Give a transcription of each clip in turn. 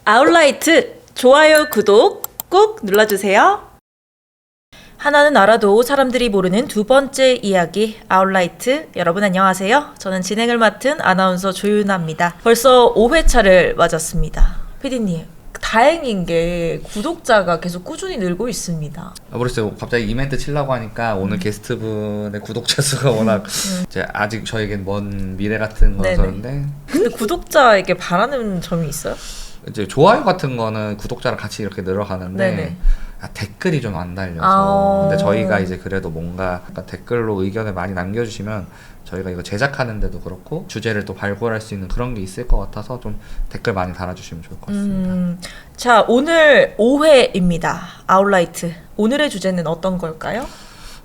아웃라이트 좋아요, 구독 꾹 눌러주세요. 하나는 알아도 사람들이 모르는 두 번째 이야기 아웃라이트. 여러분 안녕하세요. 저는 진행을 맡은 아나운서 조윤아입니다. 벌써 5회차를 맞았습니다. PD님, 다행인 게 구독자가 계속 꾸준히 늘고 있습니다. 모르겠어요. 갑자기 이벤트 치려고 하니까 오늘 게스트분의 구독자 수가 워낙 이제 아직 저에겐 먼 미래 같은 거였는데, 근데 구독자에게 바라는 점이 있어요? 이제 좋아요 같은 거는 구독자랑 같이 이렇게 늘어가는데 네네. 댓글이 좀 안 달려서. 근데 저희가 이제 그래도 뭔가 약간 댓글로 의견을 많이 남겨주시면 저희가 이거 제작하는데도 그렇고 주제를 또 발굴할 수 있는 그런 게 있을 것 같아서 좀 댓글 많이 달아주시면 좋을 것 같습니다. 자, 오늘 5회입니다. 아웃라이트. 오늘의 주제는 어떤 걸까요?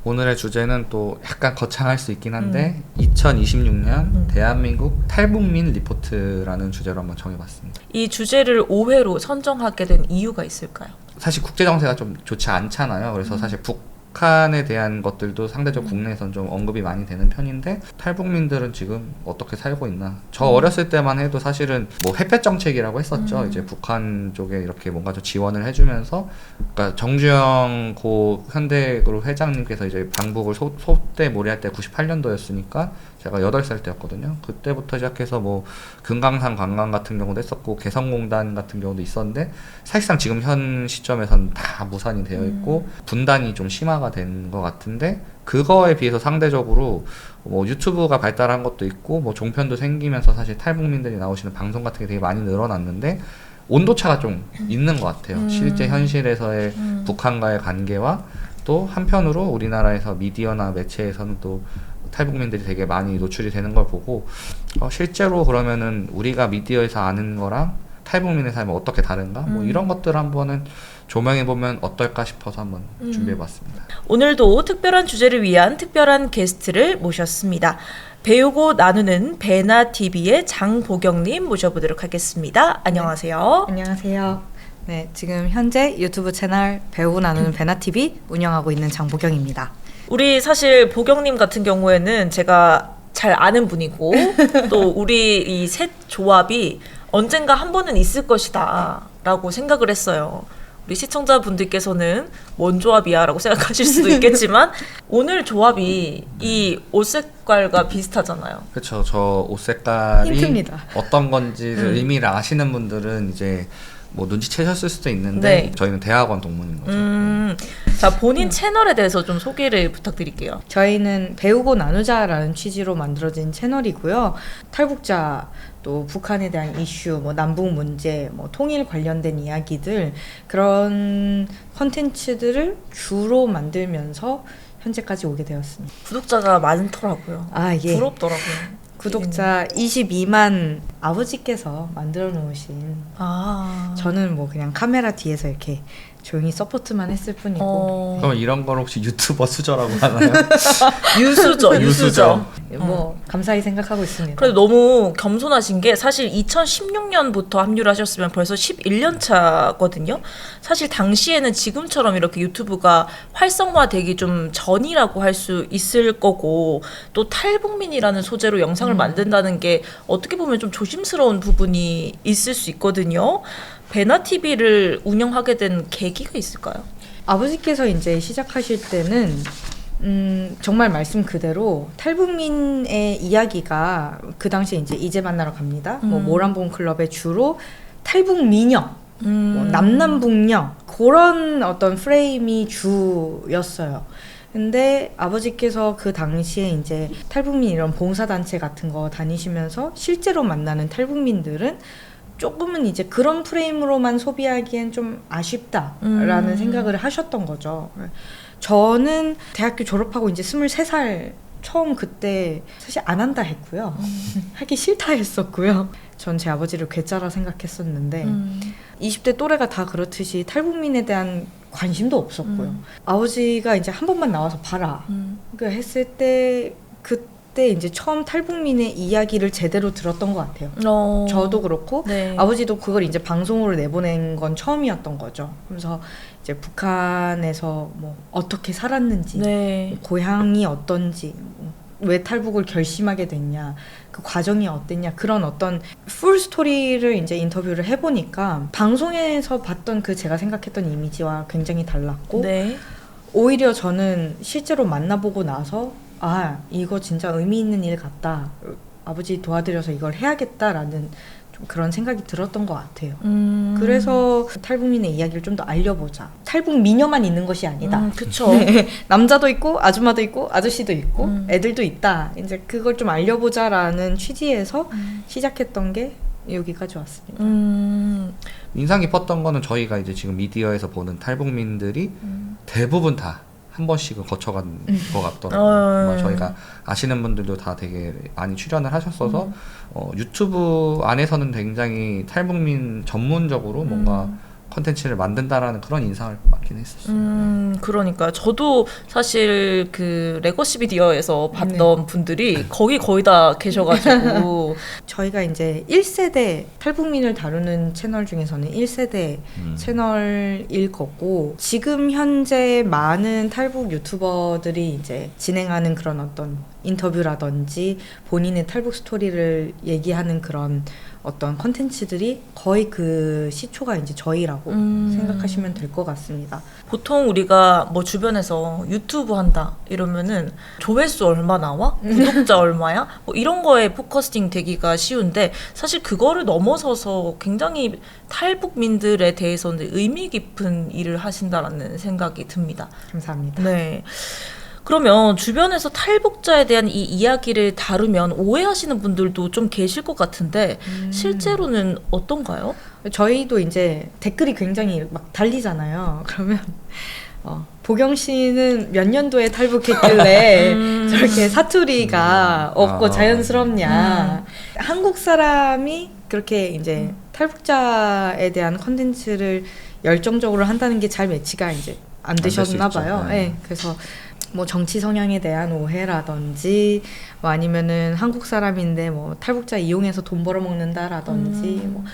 오늘의 주제는 또 약간 거창할 수 있긴 한데 2026년 대한민국 탈북민 리포트라는 주제로 한번 정해봤습니다. 이 주제를 5회로 선정하게 된 이유가 있을까요? 사실 국제 정세가 좀 좋지 않잖아요. 그래서 사실 북한에 대한 것들도 상대적으로 국내에선 좀 언급이 많이 되는 편인데, 탈북민들은 지금 어떻게 살고 있나. 저 어렸을 때만 해도 사실은 뭐 햇볕 정책이라고 했었죠. 이제 북한 쪽에 이렇게 뭔가 좀 지원을 해주면서, 그러니까 정주영 고 현대그룹 회장님께서 이제 방북을 소때 몰이할 때 98년도였으니까 제가 8살 때였거든요. 그때부터 시작해서 뭐 금강산 관광 같은 경우도 했었고 개성공단 같은 경우도 있었는데, 사실상 지금 현 시점에선 다 무산이 되어 있고 분단이 좀 심화가 된 것 같은데, 그거에 비해서 상대적으로 뭐 유튜브가 발달한 것도 있고 뭐 종편도 생기면서 사실 탈북민들이 나오시는 방송 같은 게 되게 많이 늘어났는데 온도차가 좀 있는 것 같아요. 실제 현실에서의 북한과의 관계와 또 한편으로 우리나라에서 미디어나 매체에서는 또 탈북민들이 되게 많이 노출이 되는 걸 보고 실제로 그러면은 우리가 미디어에서 아는 거랑 탈북민의 삶이 어떻게 다른가? 뭐 이런 것들 한번은 조명해보면 어떨까 싶어서 한번 준비해봤습니다. 오늘도 특별한 주제를 위한 특별한 게스트를 모셨습니다. 배우고 나누는 배나TV의 장보경님 모셔보도록 하겠습니다. 안녕하세요. 안녕하세요. 네, 지금 현재 유튜브 채널 배우고 나누는 배나TV 운영하고 있는 장보경입니다. 우리 사실 보경님 같은 경우에는 제가 잘 아는 분이고 또 우리 이 셋 조합이 언젠가 한 번은 있을 것이다 라고 생각을 했어요. 우리 시청자분들께서는 뭔 조합이야 라고 생각하실 수도 있겠지만 오늘 조합이 이 옷 색깔과 비슷하잖아요. 그렇죠. 저 옷 색깔이 힌트입니다. 어떤 건지를 의미를 아시는 분들은 이제 뭐 눈치채셨을 수도 있는데, 네. 저희는 대학원 동문인 거죠. 자, 본인 채널에 대해서 좀 소개를 부탁드릴게요. 저희는 배우고 나누자라는 취지로 만들어진 채널이고요. 탈북자, 또 북한에 대한 이슈, 뭐 남북 문제, 뭐 통일 관련된 이야기들, 그런 컨텐츠들을 주로 만들면서 현재까지 오게 되었습니다. 구독자가 많더라고요. 아, 예. 부럽더라고요. 구독자 22만 아버지께서 만들어 놓으신, 저는 뭐 그냥 카메라 뒤에서 이렇게 조용히 서포트만 했을 뿐이고. 그럼 이런 걸 혹시 유튜버 수저라고 하나요? 유수죠, 유수죠. 뭐 감사히 생각하고 있습니다. 그래도 너무 겸손하신 게, 사실 2016년부터 합류를 하셨으면 벌써 11년 차거든요. 사실 당시에는 지금처럼 이렇게 유튜브가 활성화되기 좀 전이라고 할 수 있을 거고, 또 탈북민이라는 소재로 영상을 만든다는 게 어떻게 보면 좀 조심스러운 부분이 있을 수 있거든요. 배나TV를 운영하게 된 계기가 있을까요? 아버지께서 이제 시작하실 때는 정말 말씀 그대로 탈북민의 이야기가 그 당시에 이제 만나러 갑니다. 뭐 모란봉 클럽의 주로 탈북 미녀, 뭐 남남북녀, 그런 어떤 프레임이 주였어요. 근데 아버지께서 그 당시에 이제 탈북민 이런 봉사단체 같은 거 다니시면서 실제로 만나는 탈북민들은 조금은 이제 그런 프레임으로만 소비하기엔 좀 아쉽다라는 생각을 하셨던 거죠. 저는 대학교 졸업하고 이제 23살 처음 그때 사실 안 한다 했고요. 하기 싫다 했었고요. 전 제 아버지를 괴짜라 생각했었는데 20대 또래가 다 그렇듯이 탈북민에 대한 관심도 없었고요. 아버지가 이제 한 번만 나와서 봐라. 그러니까 했을 때 그때 이제 처음 탈북민의 이야기를 제대로 들었던 것 같아요. 저도 그렇고 네. 아버지도 그걸 이제 방송으로 내보낸 건 처음이었던 거죠. 그래서 이제 북한에서 뭐 어떻게 살았는지, 네. 고향이 어떤지, 왜 탈북을 결심하게 됐냐, 그 과정이 어땠냐, 그런 어떤 풀 스토리를 이제 인터뷰를 해보니까 방송에서 봤던 그 제가 생각했던 이미지와 굉장히 달랐고 네. 오히려 저는 실제로 만나보고 나서 아, 이거 진짜 의미 있는 일 같다, 아버지 도와드려서 이걸 해야겠다라는 좀 그런 생각이 들었던 것 같아요. 그래서 탈북민의 이야기를 좀 더 알려보자. 탈북 미녀만 있는 것이 아니다. 그쵸. 네. 남자도 있고 아줌마도 있고 아저씨도 있고 애들도 있다. 이제 그걸 좀 알려보자라는 취지에서 시작했던 게 여기까지 왔습니다. 인상 깊었던 거는 저희가 이제 지금 미디어에서 보는 탈북민들이 대부분 다 한 번씩은 거쳐간 것 같더라고요. 정말 저희가 아시는 분들도 다 되게 많이 출연을 하셨어서 유튜브 안에서는 굉장히 탈북민 전문적으로 뭔가 컨텐츠를 만든다라는 그런 인상을 받긴 했었어요. 그러니까 저도 사실 그 레거시 미디어에서 봤던 분들이 거의 다 계셔가지고 저희가 이제 1세대 탈북민을 다루는 채널 중에서는 1세대 채널일 거고, 지금 현재 많은 탈북 유튜버들이 이제 진행하는 그런 어떤 인터뷰라든지 본인의 탈북 스토리를 얘기하는 그런 어떤 컨텐츠들이 거의 그 시초가 이제 저희라고 생각하시면 될 것 같습니다. 보통 우리가 뭐 주변에서 유튜브 한다 이러면은 조회수 얼마 나와? 구독자 얼마야? 뭐 이런 거에 포커싱 되기가 쉬운데 사실 그거를 넘어서서 굉장히 탈북민들에 대해서는 의미 깊은 일을 하신다라는 생각이 듭니다. 감사합니다. 네. 그러면 주변에서 탈북자에 대한 이 이야기를 다루면 오해하시는 분들도 좀 계실 것 같은데 실제로는 어떤가요? 저희도 이제 댓글이 굉장히 막 달리잖아요. 그러면 보경 씨는 몇 년도에 탈북했길래 저렇게 사투리가 없고 자연스럽냐. 한국 사람이 그렇게 이제 탈북자에 대한 컨텐츠를 열정적으로 한다는 게 잘 매치가 이제 안 되셨나 봐요. 네. 그래서 뭐 정치 성향에 대한 오해라든지 뭐 아니면은 한국 사람인데 뭐 탈북자 이용해서 돈 벌어먹는다라든지 뭐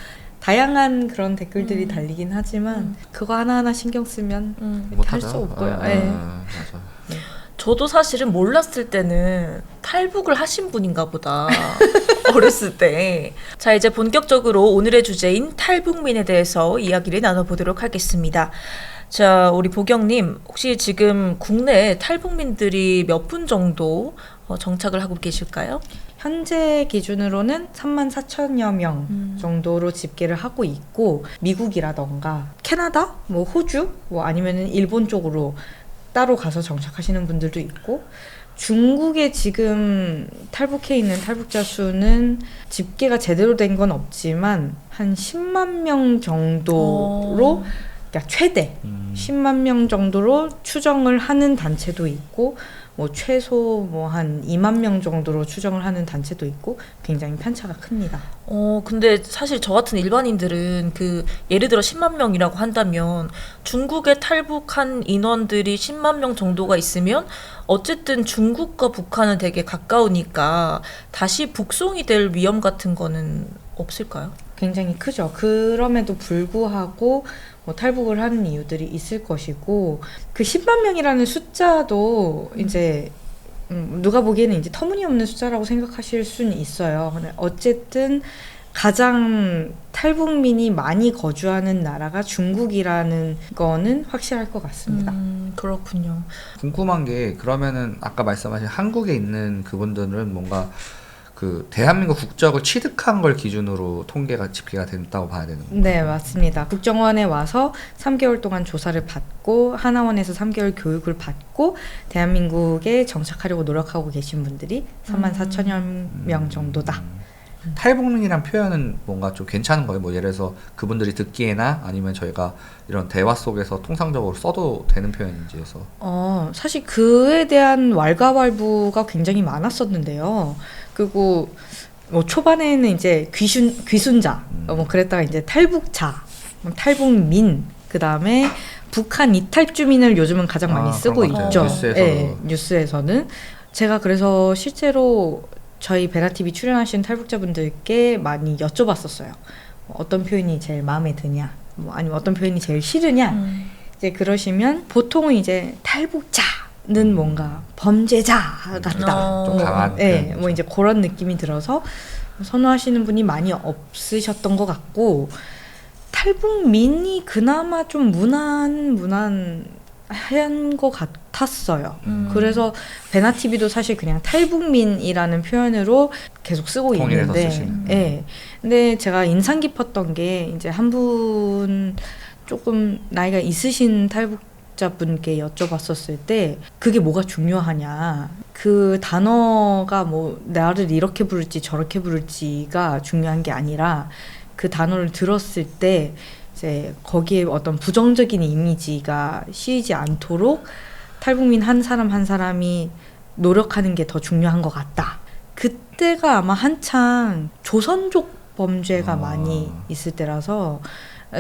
다양한 그런 댓글들이 달리긴 하지만 그거 하나하나 신경 쓰면 할 수 없고요. 네. 맞아. 저도 사실은 몰랐을 때는 탈북을 하신 분인가 보다. 어렸을 때. 자, 이제 본격적으로 오늘의 주제인 탈북민에 대해서 이야기를 나눠보도록 하겠습니다. 자, 우리 보경님, 혹시 지금 국내에 탈북민들이 몇 분 정도 정착을 하고 계실까요? 현재 기준으로는 34,000여 명 정도로 집계를 하고 있고, 미국이라던가 캐나다, 뭐 호주, 뭐 아니면은 일본 쪽으로 따로 가서 정착하시는 분들도 있고, 중국에 지금 탈북해 있는 탈북자 수는 집계가 제대로 된 건 없지만 한 10만 명 정도로 그러니까 최대 10만 명 정도로 추정을 하는 단체도 있고, 뭐 최소 뭐 한 2만 명 정도로 추정을 하는 단체도 있고, 굉장히 편차가 큽니다. 근데 사실 저 같은 일반인들은 그 예를 들어 10만 명이라고 한다면 중국에 탈북한 인원들이 10만 명 정도가 있으면 어쨌든 중국과 북한은 되게 가까우니까 다시 북송이 될 위험 같은 거는 없을까요? 굉장히 크죠. 그럼에도 불구하고 뭐 탈북을 하는 이유들이 있을 것이고, 그 10만 명이라는 숫자도 이제 누가 보기에는 이제 터무니없는 숫자라고 생각하실 수는 있어요. 근데 어쨌든 가장 탈북민이 많이 거주하는 나라가 중국이라는 거는 확실할 것 같습니다. 그렇군요. 궁금한 게, 그러면은 아까 말씀하신 한국에 있는 그분들은 뭔가 그 대한민국 국적을 취득한 걸 기준으로 집계가 된다고 봐야 되는 건가요? 네, 맞습니다. 국정원에 와서 3개월 동안 조사를 받고 하나원에서 3개월 교육을 받고 대한민국에 정착하려고 노력하고 계신 분들이 34,000여 명 정도다. 탈북민이란 표현은 뭔가 좀 괜찮은 거예요? 뭐 예를 들어서 그분들이 듣기에나 아니면 저희가 이런 대화 속에서 통상적으로 써도 되는 표현인지 해서. 사실 그에 대한 왈가왈부가 굉장히 많았었는데요. 그리고 뭐 초반에는 이제 귀순자, 뭐 그랬다가 이제 탈북자, 탈북민, 그 다음에 북한 이탈 주민을 요즘은 가장 많이 쓰고 있죠. 네, 뉴스에서는. 제가 그래서 실제로 저희 베라TV 출연하신 탈북자분들께 많이 여쭤봤었어요. 어떤 표현이 제일 마음에 드냐, 뭐 아니면 어떤 표현이 제일 싫으냐. 이제 그러시면 보통은 이제 탈북자 뭔가 범죄자 같다. 좀 강한 네, 표현이죠. 뭐 이제 그런 느낌이 들어서 선호하시는 분이 많이 없으셨던 것 같고, 탈북민이 그나마 좀 무난한 것 같았어요. 그래서 베나TV도 사실 그냥 탈북민이라는 표현으로 계속 쓰고 통일해서 있는데, 쓰시는. 예. 근데 제가 인상 깊었던 게 이제 한 분 조금 나이가 있으신 탈북자분께 여쭤봤었을 때 그게 뭐가 중요하냐. 그 단어가 뭐 나를 이렇게 부를지 저렇게 부를지가 중요한 게 아니라 그 단어를 들었을 때 이제 거기에 어떤 부정적인 이미지가 씌이지 않도록 탈북민 한 사람 한 사람이 노력하는 게 더 중요한 것 같다. 그때가 아마 한창 조선족 범죄가 많이 있을 때라서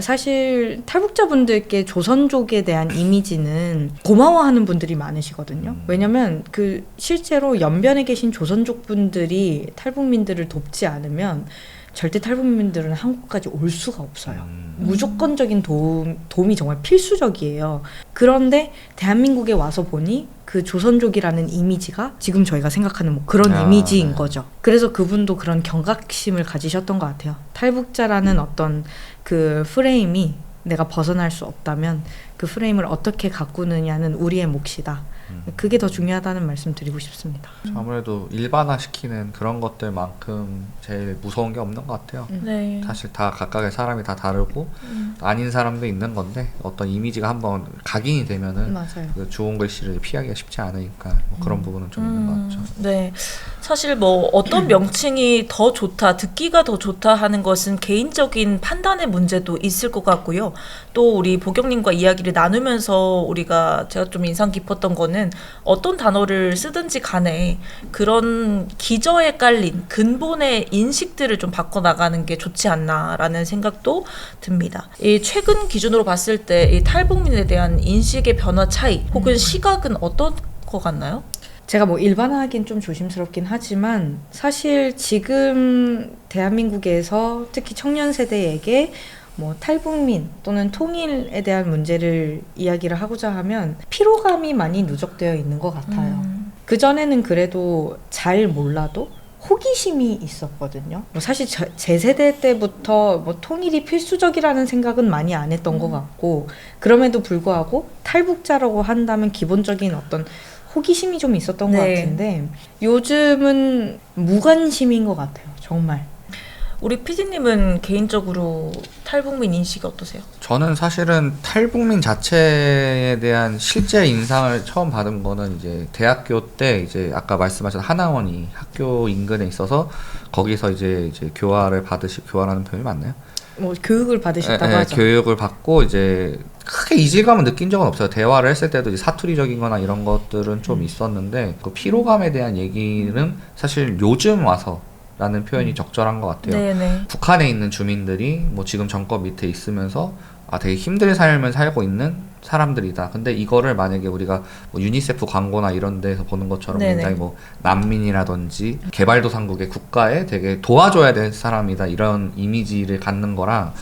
사실 탈북자분들께 조선족에 대한 이미지는 고마워하는 분들이 많으시거든요. 왜냐면 그 실제로 연변에 계신 조선족 분들이 탈북민들을 돕지 않으면 절대 탈북민들은 한국까지 올 수가 없어요. 무조건적인 도움이 정말 필수적이에요. 그런데 대한민국에 와서 보니 그 조선족이라는 이미지가 지금 저희가 생각하는 뭐 그런 이미지인 거죠. 그래서 그분도 그런 경각심을 가지셨던 것 같아요. 탈북자라는 어떤 그 프레임이 내가 벗어날 수 없다면 그 프레임을 어떻게 가꾸느냐는 우리의 몫이다. 그게 더 중요하다는 말씀 드리고 싶습니다. 아무래도 일반화시키는 그런 것들만큼 제일 무서운 게 없는 것 같아요. 네. 사실 다 각각의 사람이 다 다르고 아닌 사람도 있는 건데 어떤 이미지가 한번 각인이 되면은 맞아요. 그 좋은 글씨를 피하기가 쉽지 않으니까 뭐 그런 부분은 좀 있는 것 같죠. 네. 사실 뭐 어떤 명칭이 더 좋다, 듣기가 더 좋다 하는 것은 개인적인 판단의 문제도 있을 것 같고요. 또 우리 보경님과 이야기를 나누면서 제가 좀 인상 깊었던 거는 어떤 단어를 쓰든지 간에 그런 기저에 깔린 근본의 인식들을 좀 바꿔나가는 게 좋지 않나라는 생각도 듭니다. 이 최근 기준으로 봤을 때 이 탈북민에 대한 인식의 변화 차이 혹은 시각은 어떤 것 같나요? 제가 뭐 일반화하긴 좀 조심스럽긴 하지만 사실 지금 대한민국에서 특히 청년 세대에게 뭐 탈북민 또는 통일에 대한 문제를 이야기를 하고자 하면 피로감이 많이 누적되어 있는 것 같아요. 그전에는 그래도 잘 몰라도 호기심이 있었거든요. 뭐 사실 제 세대 때부터 뭐 통일이 필수적이라는 생각은 많이 안 했던 것 같고, 그럼에도 불구하고 탈북자라고 한다면 기본적인 어떤 호기심이 좀 있었던 것 같은데 요즘은 무관심인 것 같아요. 정말. 우리 PD님은 개인적으로 탈북민 인식이 어떠세요? 저는 사실은 탈북민 자체에 대한 실제 인상을 처음 받은 거는 이제 대학교 때 이제 아까 말씀하신 하나원이 학교 인근에 있어서 거기서 이제 교화라는 표현이 맞나요? 뭐 교육을 받으셨다고 하죠. 교육을 받고 이제 크게 이질감은 느낀 적은 없어요. 대화를 했을 때도 이제 사투리적인 거나 이런 것들은 좀 있었는데 그 피로감에 대한 얘기는 사실 요즘 와서 라는 표현이 적절한 것 같아요. 네네. 북한에 있는 주민들이 뭐 지금 정권 밑에 있으면서 되게 힘든 삶을 살고 있는 사람들이다. 근데 이거를 만약에 우리가 뭐 유니세프 광고나 이런 데서 보는 것처럼 네네. 굉장히 뭐 난민이라든지 개발도상국의 국가에 되게 도와줘야 될 사람이다. 이런 이미지를 갖는 거랑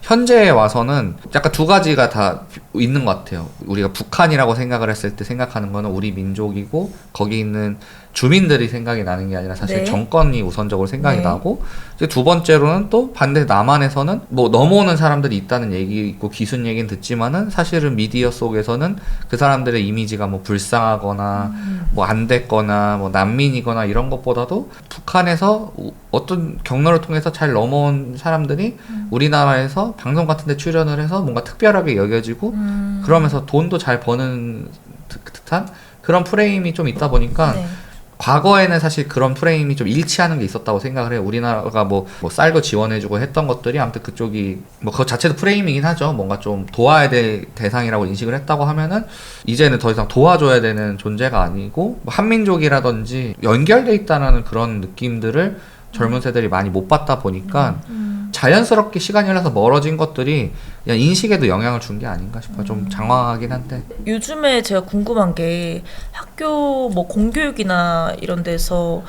현재에 와서는 약간 두 가지가 다 있는 것 같아요. 우리가 북한이라고 생각을 했을 때 생각하는 거는 우리 민족이고 거기 있는 주민들이 생각이 나는 게 아니라 사실 네. 정권이 우선적으로 생각이 네. 나고, 이제 두 번째로는 또 반대 남한에서는 뭐 넘어오는 사람들이 있다는 얘기 있고 기순 얘기는 듣지만은 사실은 미디어 속에서는 그 사람들의 이미지가 뭐 불쌍하거나 뭐 안 됐거나 뭐 난민이거나 이런 것보다도 북한에서 어떤 경로를 통해서 잘 넘어온 사람들이 우리나라에서 방송 같은 데 출연을 해서 뭔가 특별하게 여겨지고 그러면서 돈도 잘 버는 듯한 그런 프레임이 좀 있다 보니까 네. 과거에는 사실 그런 프레임이 좀 일치하는 게 있었다고 생각을 해요. 우리나라가 뭐 쌀도 지원해주고 했던 것들이 아무튼 그쪽이 뭐 그거 자체도 프레임이긴 하죠. 뭔가 좀 도와야 될 대상이라고 인식을 했다고 하면은 이제는 더 이상 도와줘야 되는 존재가 아니고 뭐 한민족이라든지 연결돼 있다는 그런 느낌들을 젊은 세대들이 많이 못 받다 보니까 자연스럽게 시간이 흘러서 멀어진 것들이 그냥 인식에도 영향을 준 게 아닌가 싶어요. 좀 장황하긴 한데. 요즘에 제가 궁금한 게 학교 뭐 공교육이나 이런 데서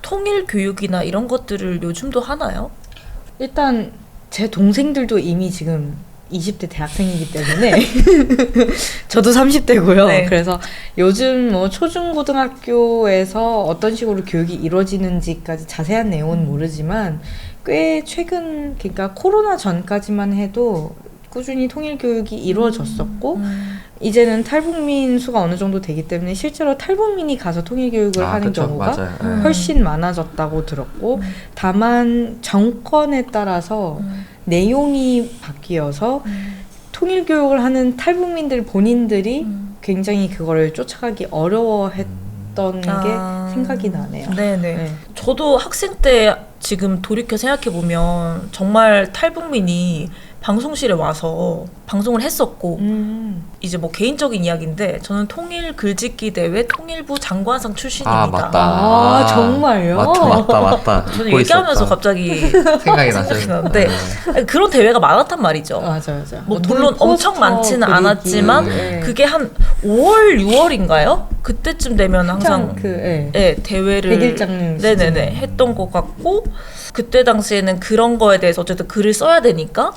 통일 교육이나 이런 것들을 요즘도 하나요? 일단 제 동생들도 이미 지금 20대 대학생이기 때문에 저도 30대고요. 네. 그래서 요즘 뭐 초중고등학교에서 어떤 식으로 교육이 이루어지는지까지 자세한 내용은 모르지만 꽤 최근 그러니까 코로나 전까지만 해도 꾸준히 통일 교육이 이루어졌었고 이제는 탈북민 수가 어느 정도 되기 때문에 실제로 탈북민이 가서 통일 교육을 하는 그쵸, 경우가 맞아요. 네. 훨씬 많아졌다고 들었고 다만 정권에 따라서 내용이 바뀌어서 통일 교육을 하는 탈북민들 본인들이 굉장히 그거를 쫓아가기 어려워했던 게 생각이 나네요. 네네. 네. 저도 학생 때 지금 돌이켜 생각해 보면 정말 탈북민이 방송실에 와서 방송을 했었고 이제 뭐 개인적인 이야기인데 저는 통일 글짓기 대회 통일부 장관상 출신입니다. 아 맞다. 아, 정말요? 맞다. 저는 잊고 얘기하면서 있었다. 갑자기 생각이 생각이 났어요. 나는데 네. 그런 대회가 많았단 말이죠. 맞아요. 뭐 물론 엄청 많지는 않았지만 네. 그게 한 5월, 6월인가요? 그때쯤 되면 항상 네, 대회를 100일장 네네네 했던 것 같고 그때 당시에는 그런 거에 대해서 어쨌든 글을 써야 되니까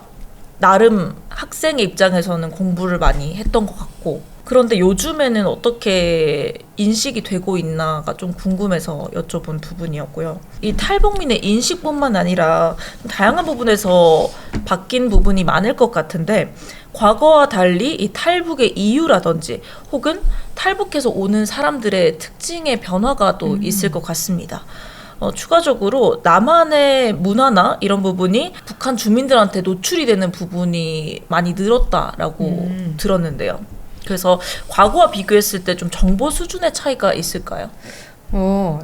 나름 학생의 입장에서는 공부를 많이 했던 것 같고 그런데 요즘에는 어떻게 인식이 되고 있나가 좀 궁금해서 여쭤본 부분이었고요. 이 탈북민의 인식뿐만 아니라 다양한 부분에서 바뀐 부분이 많을 것 같은데 과거와 달리 이 탈북의 이유라든지 혹은 탈북해서 오는 사람들의 특징의 변화가 또 있을 것 같습니다. 추가적으로 남한의 문화나 이런 부분이 북한 주민들한테 노출이 되는 부분이 많이 늘었다라고 들었는데요. 그래서 과거와 비교했을 때 좀 정보 수준의 차이가 있을까요?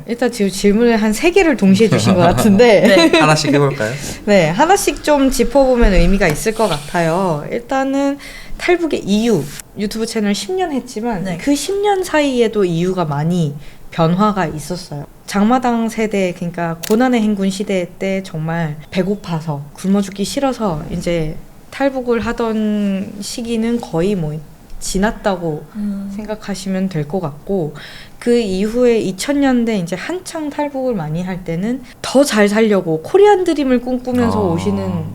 일단 지금 질문을 한 3개를 동시에 주신 것 같은데 네. 하나씩 해볼까요? 네, 하나씩 좀 짚어보면 의미가 있을 것 같아요. 일단은 탈북의 이유, 유튜브 채널 10년 했지만 네. 그 10년 사이에도 이유가 많이 변화가 있었어요. 장마당 세대, 그러니까 고난의 행군 시대 때 정말 배고파서 굶어 죽기 싫어서 이제 탈북을 하던 시기는 거의 뭐 지났다고 생각하시면 될 것 같고 그 이후에 2000년대 이제 한창 탈북을 많이 할 때는 더 잘 살려고 코리안 드림을 꿈꾸면서 오시는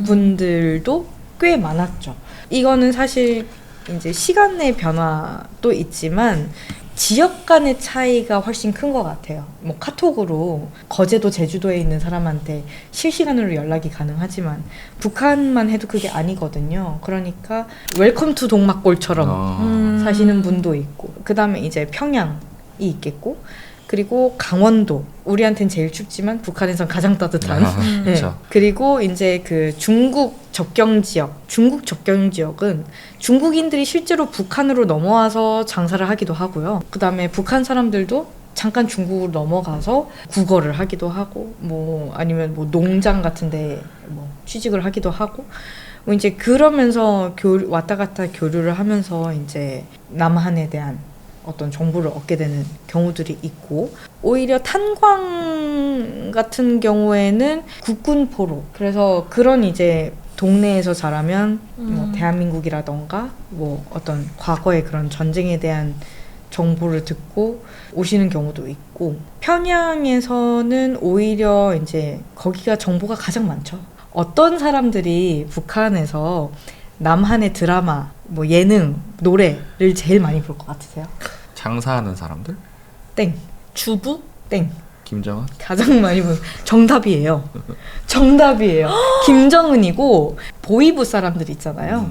분들도 꽤 많았죠. 이거는 사실 이제 시간의 변화도 있지만 지역 간의 차이가 훨씬 큰 것 같아요. 뭐 카톡으로 거제도 제주도에 있는 사람한테 실시간으로 연락이 가능하지만 북한만 해도 그게 아니거든요. 그러니까 웰컴 투 동막골처럼 사시는 분도 있고 그 다음에 이제 평양이 있겠고 그리고 강원도 우리한텐 제일 춥지만 북한에선 가장 따뜻한 네. 그렇죠. 그리고 이제 그 중국 접경 지역은 중국인들이 실제로 북한으로 넘어와서 장사를 하기도 하고요. 그 다음에 북한 사람들도 잠깐 중국으로 넘어가서 국어를 하기도 하고 뭐 아니면 뭐 농장 같은데 뭐 취직을 하기도 하고 뭐 이제 그러면서 왔다 갔다 교류를 하면서 이제 남한에 대한 어떤 정보를 얻게 되는 경우들이 있고 오히려 탄광 같은 경우에는 국군포로 그래서 그런 이제 동네에서 자라면 뭐 대한민국이라던가 뭐 어떤 과거의 그런 전쟁에 대한 정보를 듣고 오시는 경우도 있고 평양에서는 오히려 이제 거기가 정보가 가장 많죠. 어떤 사람들이 북한에서 남한의 드라마, 뭐 예능, 노래를 제일 많이 볼 것 같으세요? 장사하는 사람들? 땡. 주부? 땡. 김정은? 가장 많이 본 정답이에요. 김정은이고 보위부 사람들 있잖아요.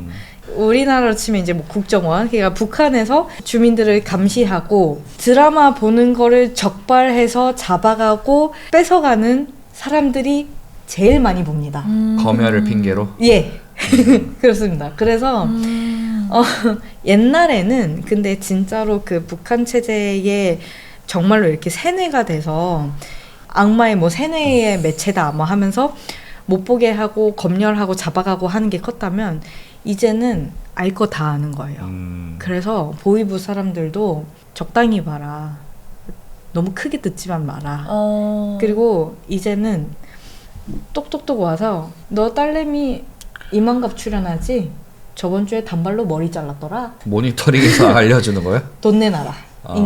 우리나라로 치면 이제 뭐 국정원, 그러니까 북한에서 주민들을 감시하고 드라마 보는 거를 적발해서 잡아가고 뺏어가는 사람들이 제일 많이 봅니다. 검열을 핑계로? 예. 그렇습니다. 그래서 옛날에는 근데 진짜로 그 북한 체제에 정말로 이렇게 세뇌가 돼서 악마의 뭐 세뇌의 매체다 뭐 하면서 못 보게 하고 검열하고 잡아가고 하는 게 컸다면 이제는 알 거 다 아는 거예요. 그래서 보위부 사람들도 적당히 봐라. 너무 크게 듣지만 마라. 그리고 이제는 똑똑똑 와서 너 딸내미 이만갑 출연하지? 저번 주에 단발로 머리 잘랐더라. 모니터링해서 알려주는 거예요? 돈 내놔라.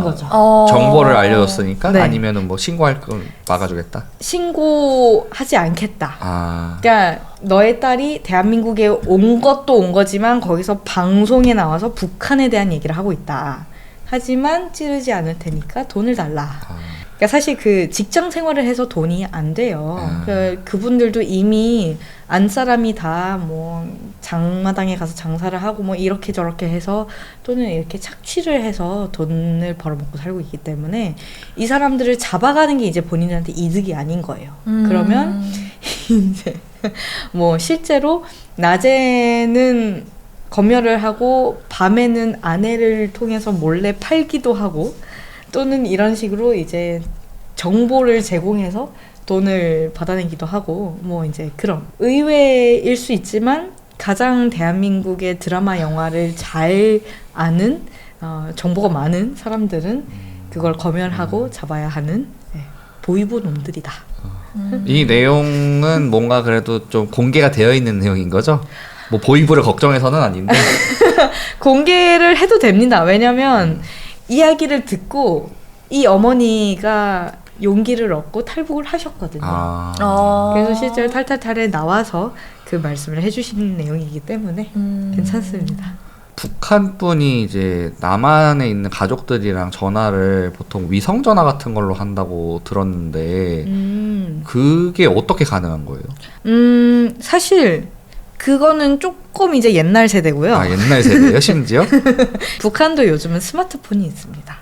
거죠. 정보를 알려줬으니까 네. 아니면은 뭐 신고할 걸 막아주겠다. 신고하지 않겠다. 아, 그러니까 너의 딸이 대한민국에 온 것도 온 거지만 거기서 방송에 나와서 북한에 대한 얘기를 하고 있다. 하지만 찌르지 않을 테니까 돈을 달라. 그러니까 사실 그 직장 생활을 해서 돈이 안 돼요. 그분들도 이미 안 사람이 다 뭐 장마당에 가서 장사를 하고 뭐 이렇게 저렇게 해서 또는 이렇게 착취를 해서 돈을 벌어먹고 살고 있기 때문에 이 사람들을 잡아가는 게 이제 본인들한테 이득이 아닌 거예요. 그러면 이제 뭐 실제로 낮에는 검열을 하고 밤에는 아내를 통해서 몰래 팔기도 하고 또는 이런 식으로 이제 정보를 제공해서 돈을 받아내기도 하고 뭐 이제 그런 의외일 수 있지만 가장 대한민국의 드라마 영화를 잘 아는 정보가 많은 사람들은 그걸 검열하고 잡아야 하는 보이보 놈들이다. 이 내용은 뭔가 그래도 좀 공개가 되어 있는 내용인 거죠? 뭐 보이부를 걱정해서는 아닌데. 공개를 해도 됩니다. 왜냐면 이야기를 듣고 이 어머니가 용기를 얻고 탈북을 하셨거든요. 그래서 실제로 탈탈탈에 나와서 그 말씀을 해주시는 내용이기 때문에 괜찮습니다. 북한 분이 이제 남한에 있는 가족들이랑 전화를 보통 위성 전화 같은 걸로 한다고 들었는데 그게 어떻게 가능한 거예요? 사실 그거는 조금 이제 옛날 세대고요. 아, 옛날 세대예요, 심지어? 북한도 요즘은 스마트폰이 있습니다.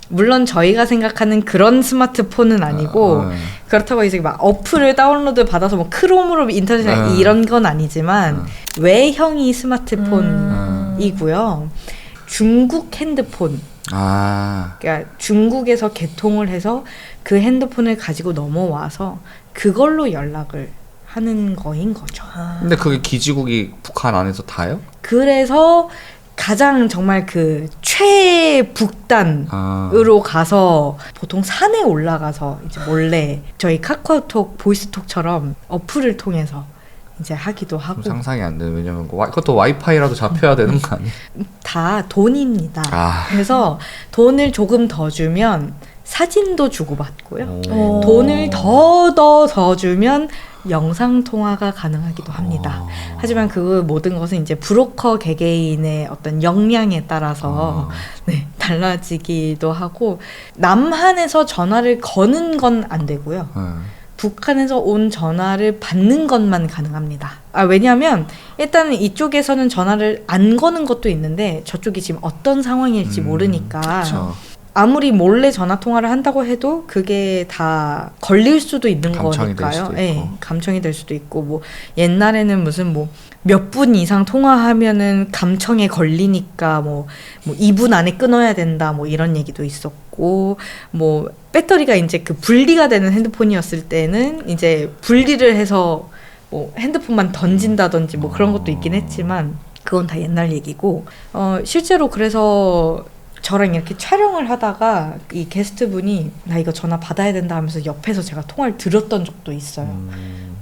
물론 저희가 생각하는 그런 스마트폰은 아니고 그렇다고 이제 막 어플을 다운로드 받아서 뭐 크롬으로 인터넷 이런 건 아니지만 외형이 스마트폰이고요. 중국 핸드폰. 그러니까 중국에서 개통을 해서 그 핸드폰을 가지고 넘어와서 그걸로 연락을 하는 거인 거죠. 근데 그게 기지국이 북한 안에서 다요? 그래서 가장 정말 그 최북단으로 가서 보통 산에 올라가서 이제 몰래 저희 카카오톡 보이스톡처럼 어플을 통해서 이제 하기도 하고. 상상이 안 되는. 왜냐면 그것도 와이파이라도 잡혀야 되는 거 아니에요? 다 돈입니다. 그래서 돈을 조금 더 주면 사진도 주고받고요. 돈을 더 주면 영상 통화가 가능하기도 합니다. 하지만 그 모든 것은 이제 브로커 개개인의 어떤 역량에 따라서 달라지기도 하고 남한에서 전화를 거는 건 안 되고요. 북한에서 온 전화를 받는 것만 가능합니다. 왜냐하면 일단 이쪽에서는 전화를 안 거는 것도 있는데 저쪽이 지금 어떤 상황일지 모르니까 그쵸. 아무리 몰래 전화 통화를 한다고 해도 그게 다 걸릴 수도 있는 감청이 될 거니까요. 수도 네, 감청이 될 수도 있고 뭐 옛날에는 무슨 뭐 몇 분 이상 통화하면은 감청에 걸리니까 뭐 2분 안에 끊어야 된다 뭐 이런 얘기도 있었고 뭐 배터리가 이제 그 분리가 되는 핸드폰이었을 때는 이제 분리를 해서 뭐 핸드폰만 던진다든지 뭐 그런 것도 있긴 했지만 그건 다 옛날 얘기고 실제로 그래서 저랑 이렇게 촬영을 하다가 이 게스트분이 나 이거 전화 받아야 된다 하면서 옆에서 제가 통화를 들었던 적도 있어요.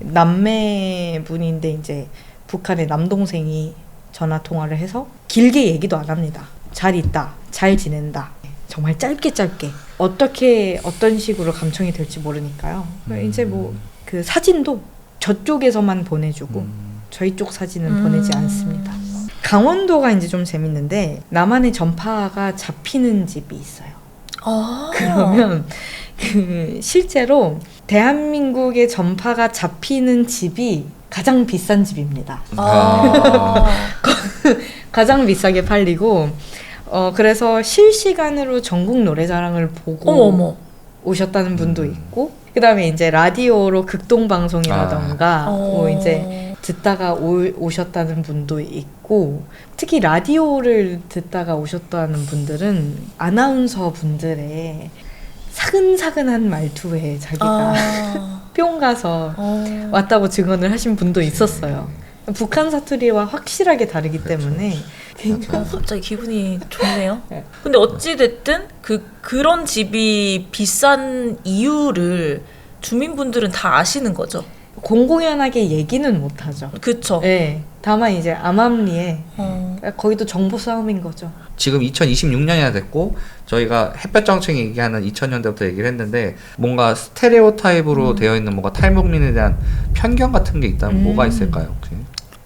남매분인데 이제 북한의 남동생이 전화 통화를 해서 길게 얘기도 안 합니다. 잘 있다, 잘 지낸다. 정말 짧게 어떻게 어떤 식으로 감청이 될지 모르니까요. 이제 뭐 그 사진도 저쪽에서만 보내주고 저희 쪽 사진은 보내지 않습니다. 강원도가 이제 좀 재밌는데 남한의 전파가 잡히는 집이 있어요. 그러면 그 실제로 대한민국의 전파가 잡히는 집이 가장 비싼 집입니다. 가장 비싸게 팔리고 그래서 실시간으로 전국 노래자랑을 보고 오셨다는 분도 있고 그다음에 이제 라디오로 극동방송이라던가 뭐 이제 듣다가 오셨다는 분도 있고 특히 라디오를 듣다가 오셨다는 분들은 아나운서 분들의 사근사근한 말투에 자기가 뿅 가서 왔다고 증언을 하신 분도 있었어요. 북한 사투리와 확실하게 다르기 때문에 갑자기 기분이 좋네요. 근데 어찌 됐든 그런 집이 비싼 이유를 주민분들은 다 아시는 거죠. 공공연하게 얘기는 못하죠. 그쵸. 네. 다만 이제 암암리에 어. 거기도 정보 싸움인 거죠. 지금 2026년이나 됐고 저희가 햇볕 정책 얘기하는 2000년대부터 얘기를 했는데 뭔가 스테레오타입으로 되어 있는 뭔가 탈북민에 대한 편견 같은 게 있다면 뭐가 있을까요? 혹시?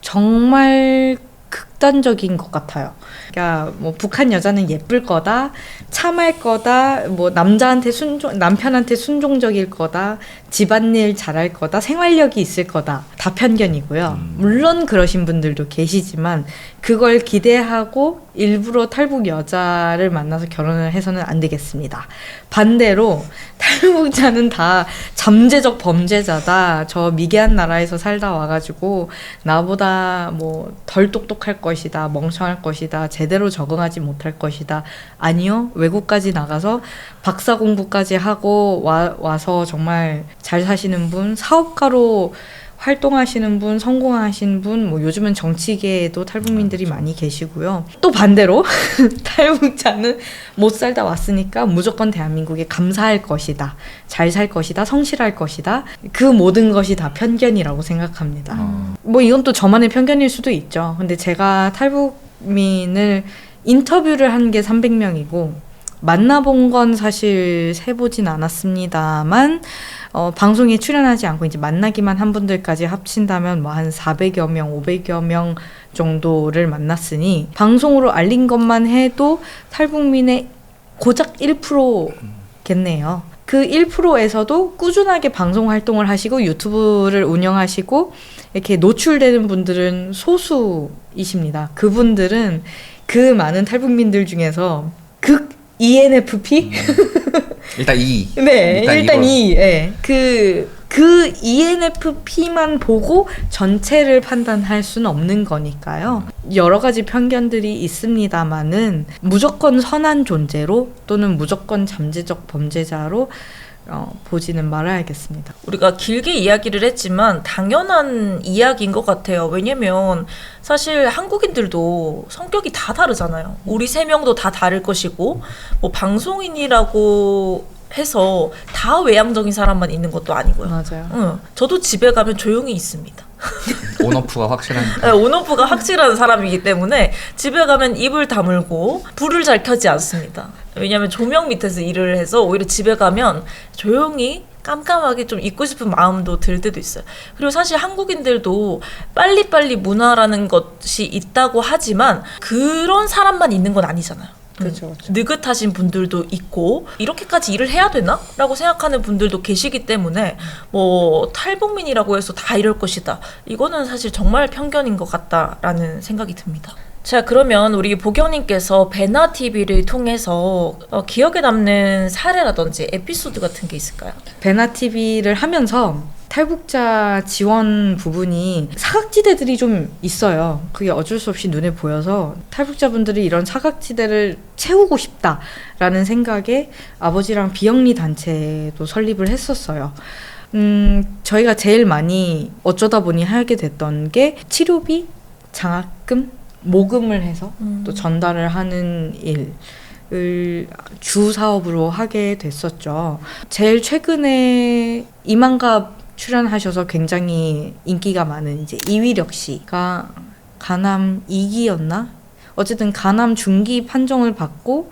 정말 극단적인 것 같아요. 그러니까 뭐 북한 여자는 예쁠 거다, 참할 거다, 뭐 남자한테 남편한테 순종적일 거다, 집안일 잘할 거다, 생활력이 있을 거다. 다 편견이고요. 물론 그러신 분들도 계시지만 그걸 기대하고 일부러 탈북 여자를 만나서 결혼을 해서는 안 되겠습니다. 반대로 탈북자는 다 잠재적 범죄자다. 저 미개한 나라에서 살다 와가지고 나보다 뭐 덜 똑똑할 것이다, 멍청할 것이다, 제대로 적응하지 못할 것이다. 아니요, 외국까지 나가서 박사 공부까지 하고 와서 정말 잘 사시는 분, 사업가로 활동하시는 분, 성공하신 분, 뭐 요즘은 정치계에도 탈북민들이 많이 계시고요. 또 반대로 탈북자는 못 살다 왔으니까 무조건 대한민국에 감사할 것이다, 잘 살 것이다, 성실할 것이다. 그 모든 것이 다 편견이라고 생각합니다. 뭐 이건 또 저만의 편견일 수도 있죠. 근데 제가 탈북민을 인터뷰를 한 게 300명이고 만나본 건 사실 세보진 않았습니다만 방송에 출연하지 않고 이제 만나기만 한 분들까지 합친다면 뭐 한 400여 명, 500여 명 정도를 만났으니 방송으로 알린 것만 해도 탈북민의 고작 1%겠네요. 그 1%에서도 꾸준하게 방송 활동을 하시고 유튜브를 운영하시고 이렇게 노출되는 분들은 소수이십니다. 그분들은 그 많은 탈북민들 중에서 극 ENFP? 일단 E. 네, 일단 이걸. E. 네. 그 ENFP만 보고 전체를 판단할 수는 없는 거니까요. 여러 가지 편견들이 있습니다만은 무조건 선한 존재로 또는 무조건 잠재적 범죄자로 보지는 말아야겠습니다. 우리가 길게 이야기를 했지만 당연한 이야기인 것 같아요. 왜냐면 사실 한국인들도 성격이 다 다르잖아요. 우리 3명도 다 다를 것이고 뭐 방송인이라고 해서 다 외향적인 사람만 있는 것도 아니고요. 맞아요. 응. 저도 집에 가면 조용히 있습니다. 온오프가 확실한. 온오프가 확실한 사람이기 때문에 집에 가면 입을 다물고 불을 잘 켜지 않습니다. 왜냐하면 조명 밑에서 일을 해서 오히려 집에 가면 조용히 깜깜하게 좀 있고 싶은 마음도 들 때도 있어요. 그리고 사실 한국인들도 빨리빨리 문화라는 것이 있다고 하지만 그런 사람만 있는 건 아니잖아요. 그렇죠. 느긋하신 분들도 있고 이렇게까지 일을 해야 되나? 라고 생각하는 분들도 계시기 때문에 뭐 탈북민이라고 해서 다 이럴 것이다. 이거는 사실 정말 편견인 것 같다라는 생각이 듭니다. 자, 그러면 우리 보경님께서 베나TV를 통해서 기억에 남는 사례라든지 에피소드 같은 게 있을까요? 베나TV를 하면서 탈북자 지원 부분이 사각지대들이 좀 있어요. 그게 어쩔 수 없이 눈에 보여서 탈북자분들이 이런 사각지대를 채우고 싶다라는 생각에 아버지랑 비영리 단체도 설립을 했었어요. 저희가 제일 많이 어쩌다 보니 하게 됐던 게 치료비, 장학금, 모금을 해서 또 전달을 하는 일을 주 사업으로 하게 됐었죠. 제일 최근에 이만갑 출연하셔서 굉장히 인기가 많은 이제 이위력 씨가 간암 2기였나? 어쨌든 간암 중기 판정을 받고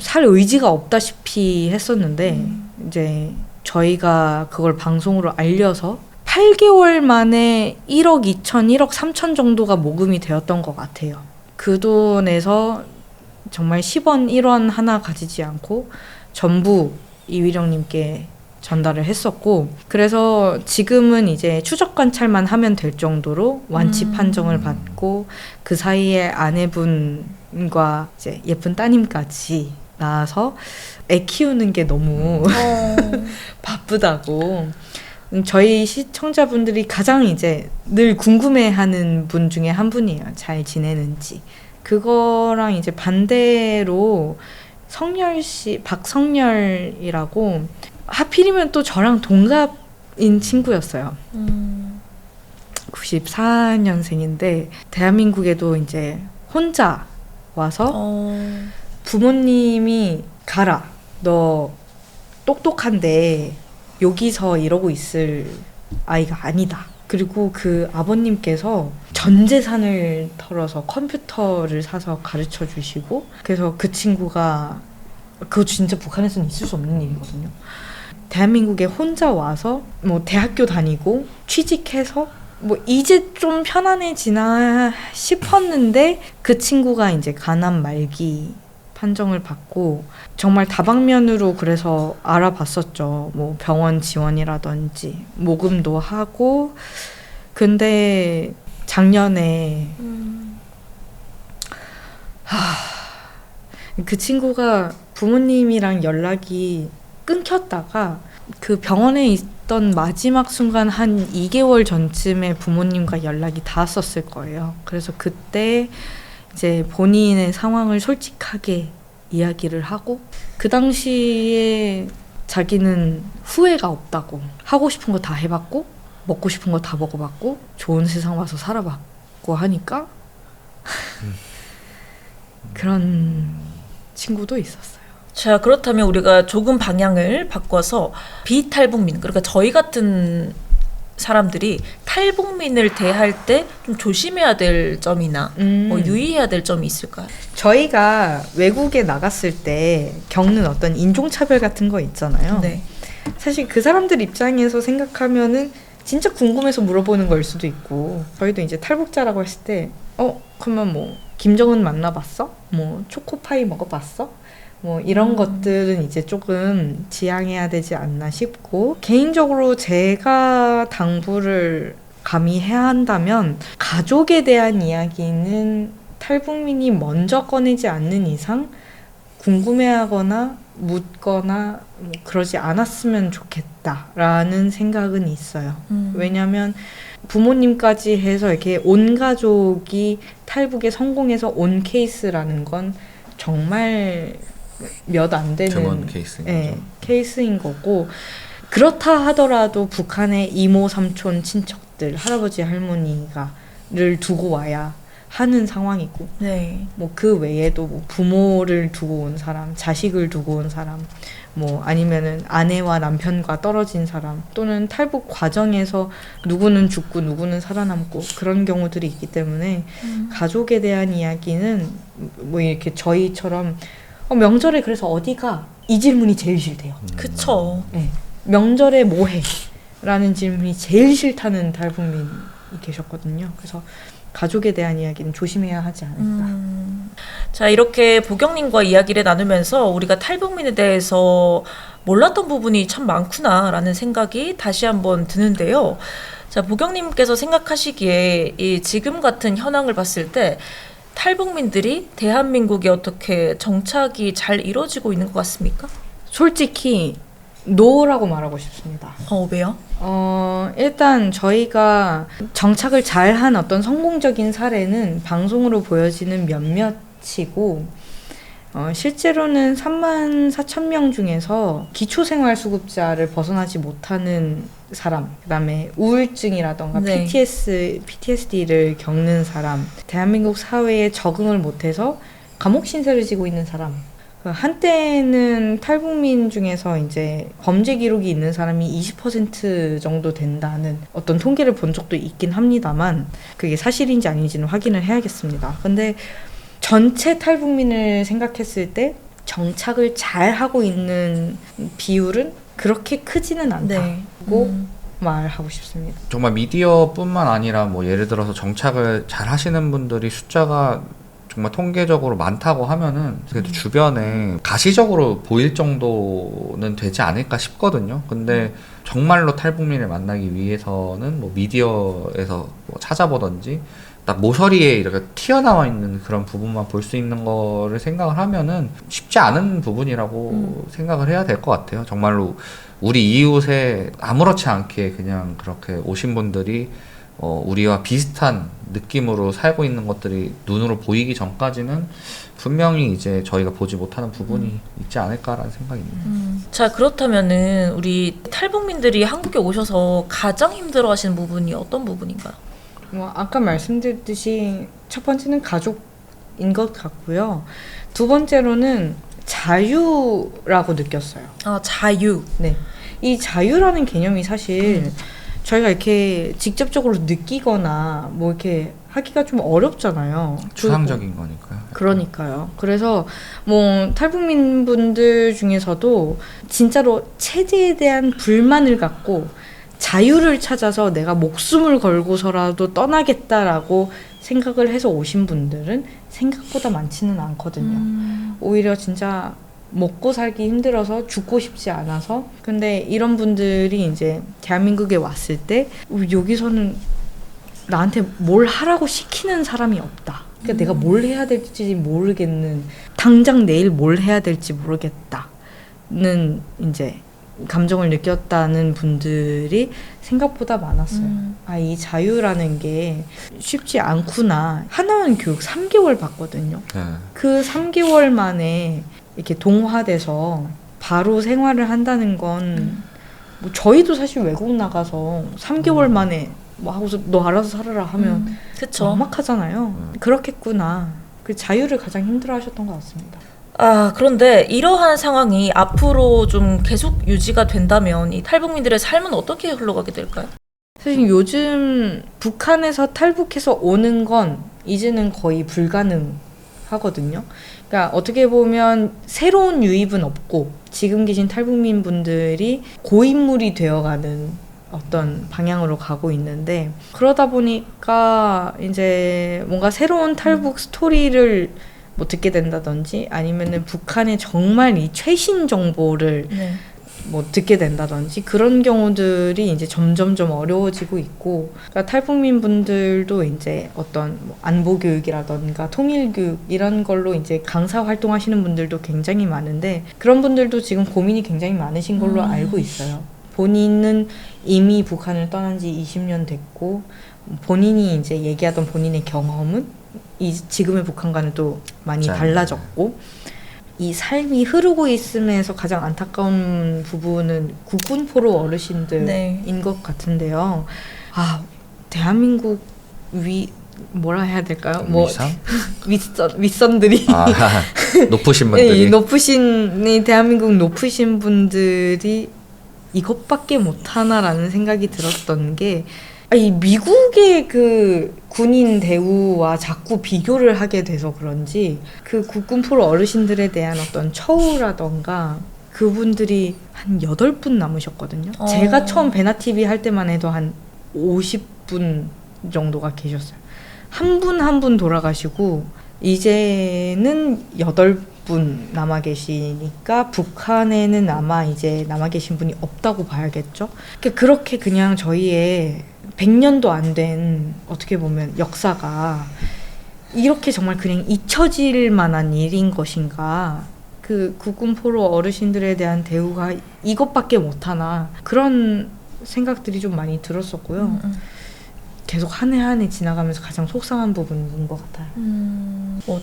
살 의지가 없다시피 했었는데 이제 저희가 그걸 방송으로 알려서 8개월 만에 1억 2천, 1억 3천 정도가 모금이 되었던 것 같아요. 그 돈에서 정말 10원, 1원 하나 가지지 않고 전부 이위령님께 전달을 했었고, 그래서 지금은 이제 추적 관찰만 하면 될 정도로 완치 판정을 받고 그 사이에 아내분과 이제 예쁜 따님까지 낳아서 애 키우는 게 너무 바쁘다고. 저희 시청자분들이 가장 이제 늘 궁금해하는 분 중에 한 분이에요. 잘 지내는지. 그거랑 이제 반대로 성열 씨, 박성열이라고 하필이면 또 저랑 동갑인 친구였어요. 94년생인데 대한민국에도 이제 혼자 와서 부모님이 가라. 너 똑똑한데 여기서 이러고 있을 아이가 아니다. 그리고 그 아버님께서 전 재산을 털어서 컴퓨터를 사서 가르쳐 주시고, 그래서 그 친구가, 그거 진짜 북한에서는 있을 수 없는 일이거든요. 대한민국에 혼자 와서 뭐 대학교 다니고 취직해서 뭐 이제 좀 편안해지나 싶었는데, 그 친구가 이제 가난 말기 판정을 받고 정말 다방면으로 그래서 알아봤었죠. 뭐 병원 지원이라든지 모금도 하고. 근데 작년에 그 친구가 부모님이랑 연락이 끊겼다가 그 병원에 있던 마지막 순간 한 2개월 전쯤에 부모님과 연락이 닿았었을 거예요. 그래서 그때 이제 본인의 상황을 솔직하게 이야기를 하고, 그 당시에 자기는 후회가 없다고, 하고 싶은 거 다 해봤고 먹고 싶은 거 다 먹어봤고 좋은 세상 와서 살아봤고 하니까 그런 친구도 있었어요. 자, 그렇다면 우리가 조금 방향을 바꿔서 비탈북민, 그러니까 저희 같은 사람들이 탈북민을 대할 때 좀 조심해야 될 점이나 뭐 유의해야 될 점이 있을까요? 저희가 외국에 나갔을 때 겪는 어떤 인종차별 같은 거 있잖아요. 네. 사실 그 사람들 입장에서 생각하면은 진짜 궁금해서 물어보는 걸 수도 있고, 저희도 이제 탈북자라고 했을 때 그러면 뭐 김정은 만나봤어? 뭐 초코파이 먹어봤어? 뭐 이런 것들은 이제 조금 지양해야 되지 않나 싶고, 개인적으로 제가 당부를 감히 해야 한다면 가족에 대한 이야기는 탈북민이 먼저 꺼내지 않는 이상 궁금해하거나 묻거나 뭐 그러지 않았으면 좋겠다라는 생각은 있어요. 왜냐하면 부모님까지 해서 이렇게 온 가족이 탈북에 성공해서 온 케이스라는 건 정말 몇 안 되는 드문 케이스인 거죠. 케이스인 거고, 그렇다 하더라도 북한의 이모, 삼촌, 친척들, 할아버지, 할머니가를 두고 와야 하는 상황이고, 네. 뭐 그 외에도 뭐 부모를 두고 온 사람, 자식을 두고 온 사람, 뭐 아니면은 아내와 남편과 떨어진 사람, 또는 탈북 과정에서 누구는 죽고 누구는 살아남고 그런 경우들이 있기 때문에 가족에 대한 이야기는 뭐 이렇게 저희처럼 명절에 그래서 어디가? 이 질문이 제일 싫대요. 그쵸. 네. 명절에 뭐해? 라는 질문이 제일 싫다는 탈북민이 계셨거든요. 그래서 가족에 대한 이야기는 조심해야 하지 않을까. 자, 이렇게 보경님과 이야기를 나누면서 우리가 탈북민에 대해서 몰랐던 부분이 참 많구나라는 생각이 다시 한번 드는데요. 자, 보경님께서 생각하시기에 이 지금 같은 현황을 봤을 때 탈북민들이 대한민국에 어떻게 정착이 잘 이루어지고 있는 것 같습니까? 솔직히 노라고 말하고 싶습니다. 왜요? 일단 저희가 정착을 잘한 어떤 성공적인 사례는 방송으로 보여지는 몇몇이고, 실제로는 34,000명 중에서 기초생활수급자를 벗어나지 못하는 사람, 그다음에 우울증이라던가 네. PTSD를 겪는 사람, 대한민국 사회에 적응을 못해서 감옥 신세를 지고 있는 사람, 한때는 탈북민 중에서 이제 범죄 기록이 있는 사람이 20% 정도 된다는 어떤 통계를 본 적도 있긴 합니다만, 그게 사실인지 아닌지는 확인을 해야겠습니다. 근데 전체 탈북민을 생각했을 때 정착을 잘 하고 있는 비율은 그렇게 크지는 않다고 말하고 싶습니다. 정말 미디어뿐만 아니라 뭐 예를 들어서 정착을 잘 하시는 분들이 숫자가 정말 통계적으로 많다고 하면은 그래도 주변에 가시적으로 보일 정도는 되지 않을까 싶거든요. 근데 정말로 탈북민을 만나기 위해서는 뭐 미디어에서 뭐 찾아보던지 딱 모서리에 이렇게 튀어나와 있는 그런 부분만 볼 수 있는 거를 생각을 하면은 쉽지 않은 부분이라고 생각을 해야 될 것 같아요. 정말로 우리 이웃에 아무렇지 않게 그냥 그렇게 오신 분들이 우리와 비슷한 느낌으로 살고 있는 것들이 눈으로 보이기 전까지는 분명히 이제 저희가 보지 못하는 부분이 있지 않을까라는 생각입니다. 자, 그렇다면은 우리 탈북민들이 한국에 오셔서 가장 힘들어하시는 부분이 어떤 부분인가요? 뭐 아까 말씀드렸듯이 첫 번째는 가족인 것 같고요. 두 번째로는 자유라고 느꼈어요. 자유. 네. 이 자유라는 개념이 사실 저희가 이렇게 직접적으로 느끼거나 뭐 이렇게 하기가 좀 어렵잖아요. 추상적인 거니까요. 그러니까요. 그래서 뭐 탈북민 분들 중에서도 진짜로 체제에 대한 불만을 갖고 자유를 찾아서 내가 목숨을 걸고서라도 떠나겠다라고 생각을 해서 오신 분들은 생각보다 많지는 않거든요. 오히려 진짜 먹고 살기 힘들어서 죽고 싶지 않아서. 근데 이런 분들이 이제 대한민국에 왔을 때 여기서는 나한테 뭘 하라고 시키는 사람이 없다. 그러니까 내가 뭘 해야 될지 모르겠는, 당장 내일 뭘 해야 될지 모르겠다는 이제 감정을 느꼈다는 분들이 생각보다 많았어요. 아, 이 자유라는 게 쉽지 않구나. 하나원 교육 3개월 받거든요. 네. 그 3개월 만에 이렇게 동화돼서 바로 생활을 한다는 건 뭐 저희도 사실 외국 나가서 3개월 만에 뭐 하고서 너 알아서 살아라 하면 그쵸. 막막하잖아요. 그렇겠구나. 그 자유를 가장 힘들어하셨던 것 같습니다. 아, 그런데 이러한 상황이 앞으로 좀 계속 유지가 된다면 이 탈북민들의 삶은 어떻게 흘러가게 될까요? 사실 요즘 북한에서 탈북해서 오는 건 이제는 거의 불가능하거든요. 그러니까 어떻게 보면 새로운 유입은 없고 지금 계신 탈북민 분들이 고인물이 되어가는 어떤 방향으로 가고 있는데, 그러다 보니까 이제 뭔가 새로운 탈북 스토리를 뭐 듣게 된다든지 아니면은 북한의 정말 이 최신 정보를 네. 뭐 듣게 된다든지 그런 경우들이 이제 점점점 어려워지고 있고, 그러니까 탈북민 분들도 이제 어떤 뭐 안보 교육이라던가 통일 교육 이런 걸로 이제 강사 활동하시는 분들도 굉장히 많은데, 그런 분들도 지금 고민이 굉장히 많으신 걸로 알고 있어요. 본인은 이미 북한을 떠난 지 20년 됐고, 본인이 이제 얘기하던 본인의 경험은 지금의 북한과는 또 많이 달라졌고, 이 삶이 흐르고 있으면서 가장 안타까운 부분은 국군포로 어르신들인 네. 것 같은데요. 아, 대한민국 뭐라 해야 될까요? 뭐 위상? 윗선들이 아, 높으신 분들이. 이 높으신 이 대한민국 높으신 분들이 이것밖에 못하나라는 생각이 들었던 게, 이 미국의 그 군인 대우와 자꾸 비교를 하게 돼서 그런지 그 국군포로 어르신들에 대한 어떤 처우라던가 그분들이 한 8분 남으셨거든요. 제가 처음 베나TV 할 때만 해도 한 50분 정도가 계셨어요. 한 분 한 분 돌아가시고 이제는 8분 남아 계시니까 북한에는 아마 이제 남아 계신 분이 없다고 봐야겠죠. 그렇게 그냥 저희의 100년도 안 된 어떻게 보면 역사가 이렇게 정말 그냥 잊혀질 만한 일인 것인가. 그 국군포로 어르신들에 대한 대우가 이것밖에 못하나, 그런 생각들이 좀 많이 들었었고요. 계속 한 해 한 해 지나가면서 가장 속상한 부분인 것 같아요.